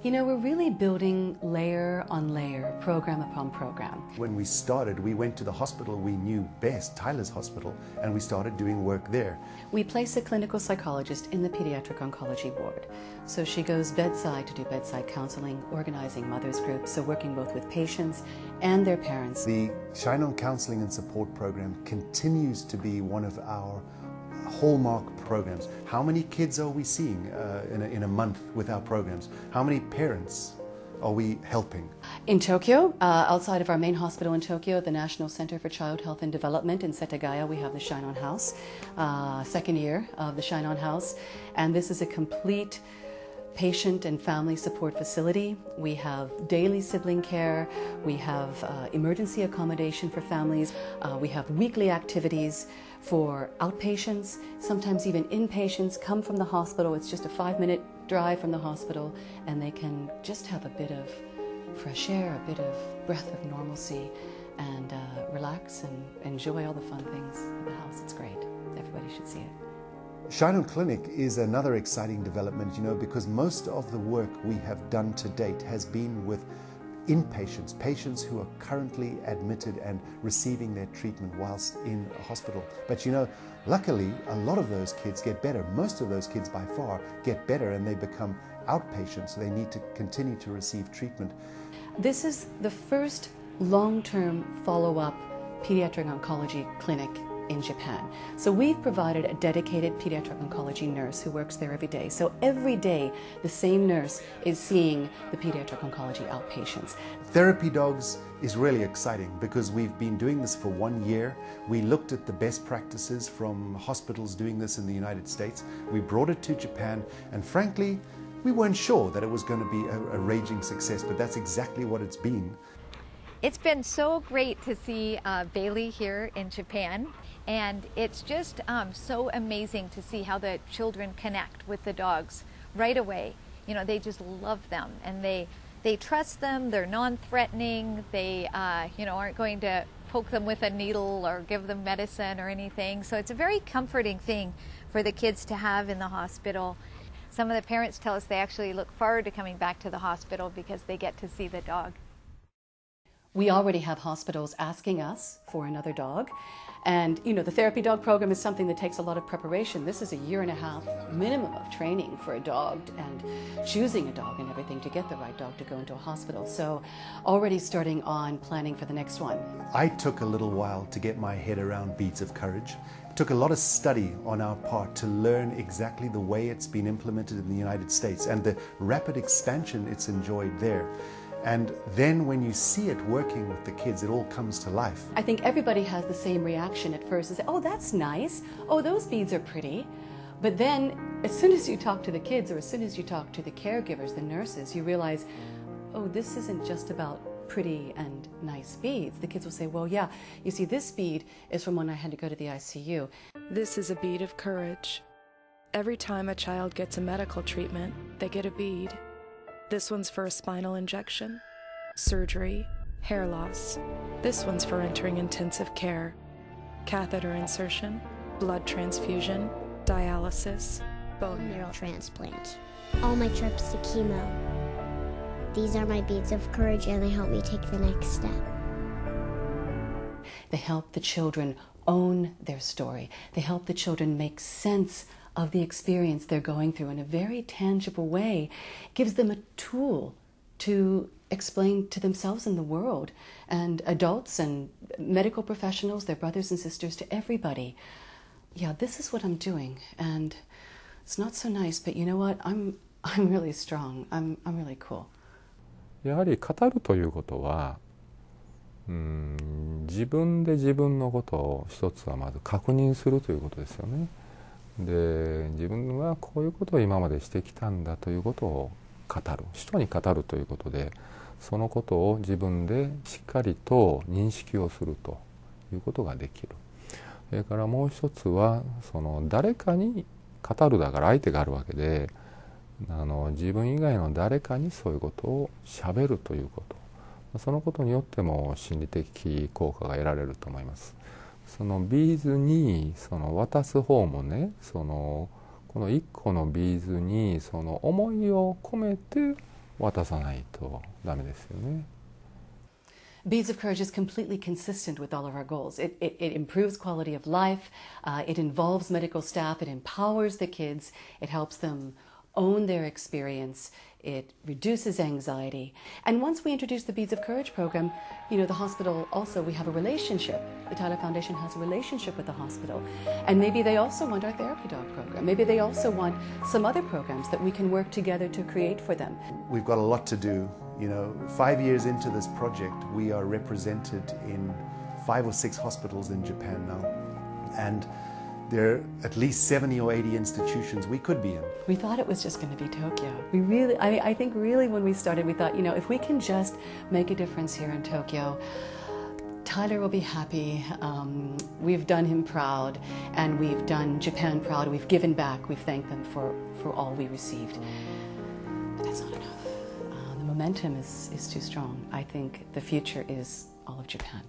You know, we're really building layer on layer, program upon program. When we started, we went to the hospital we knew best, Tyler's Hospital, and we started doing work there. We place a clinical psychologist in the pediatric oncology ward. So she goes bedside to do bedside counseling, organizing mothers groups, so working both with patients and their parents. The Shine On Counseling and Support Program continues to be one of our hallmark programs. How many kids are we seeing in a month with our programs? How many parents are we helping? In Tokyo, outside of our main hospital in Tokyo, at the National Center for Child Health and Development in Setagaya, we have the Shine On House, second year of the Shine On House, and this is a complete patient and family support facility. We have daily sibling care, we have emergency accommodation for families, we have weekly activities for outpatients, sometimes even inpatients come from the hospital. It's just a 5-minute drive from the hospital, and they can just have a bit of fresh air, a bit of breath of normalcy, and relax and enjoy all the fun things at the house. It's great. Everybody should see it. Shine On Clinic is another exciting development, you know, because most of the work we have done to date has been with inpatients, patients who are currently admitted and receiving their treatment whilst in a hospital. But you know, luckily, a lot of those kids get better. Most of those kids by far get better and they become outpatients, so they need to continue to receive treatment. This is the first long-term follow-up pediatric oncology clinic in Japan. So we've provided a dedicated pediatric oncology nurse who works there every day. So every day the same nurse is seeing the pediatric oncology outpatients. Therapy Dogs is really exciting because we've been doing this for 1 year. We looked at the best practices from hospitals doing this in the United States. We brought it to Japan, and frankly, we weren't sure that it was going to be a raging success, but that's exactly what it's been. It's been so great to see Bailey here in Japan, and it's just so amazing to see how the children connect with the dogs right away. You know, they just love them, and they trust them. They're non-threatening. They you know, aren't going to poke them with a needle or give them medicine or anything. So it's a very comforting thing for the kids to have in the hospital. Some of the parents tell us they actually look forward to coming back to the hospital because they get to see the dog. We already have hospitals asking us for another dog. And, you know, the therapy dog program is something that takes a lot of preparation. This is a 1.5 years minimum of training for a dog and choosing a dog and everything to get the right dog to go into a hospital. So already starting on planning for the next one. I took a little while to get my head around Beads of Courage. It took a lot of study on our part to learn exactly the way it's been implemented in the United States and the rapid expansion it's enjoyed there. And then when you see it working with the kids, it all comes to life. I think everybody has the same reaction at first. Is, oh, that's nice. Oh, those beads are pretty. But then as soon as you talk to the kids, or as soon as you talk to the caregivers, the nurses, you realize, oh, this isn't just about pretty and nice beads. The kids will say, well, yeah, you see, this bead is from when I had to go to the ICU. This is a bead of courage. Every time a child gets a medical treatment, they get a bead. This one's for a spinal injection, surgery, hair loss. This one's for entering intensive care, catheter insertion, blood transfusion, dialysis, bone marrow transplant. All my trips to chemo. These are my beads of courage, and they help me take the next step. They help the children own their story. They help the children make sense of the experience they're going through in a very tangible way. It gives them a tool to explain to themselves and the world, and adults and medical professionals, their brothers and sisters, to everybody. Yeah, this is what I'm doing, and it's not so nice, but you know what? I'm really strong. I'm really cool. やはり語るということは、自分で自分のことを一つはまず確認するということですよね。で、自分はこういうことを今までしてきたんだということを語る、人に語るということで、そのことを自分でしっかりと認識をするということができる。それからもう一つは、その誰かに語るだから相手があるわけで、自分以外の誰かにそういうことをしゃべるということ、そのことによっても心理的効果が得られると思います。そのビーズにその渡す方もね、この1個のビーズにその思いを込めて渡さないとダメですよね。Beads of Courage is completely consistent with all of our goals. It improves quality of life, it involves medical staff, it empowers the kids, it helps them own their experience, it reduces anxiety. And once we introduce the Beads of Courage program, you know, the hospital also, we have a relationship. The Tyler Foundation has a relationship with the hospital. And maybe they also want our therapy dog program. Maybe they also want some other programs that we can work together to create for them. We've got a lot to do. You know, 5 years into this project, we are represented in 5 or 6 hospitals in Japan now. And there are at least 70 or 80 institutions we could be in. We thought it was just going to be Tokyo. I think really when we started, we thought, you know, if we can just make a difference here in Tokyo, Tyler will be happy. We've done him proud, and we've done Japan proud. We've given back. We've thanked them for all we received. But that's not enough. The momentum is too strong. I think the future is all of Japan.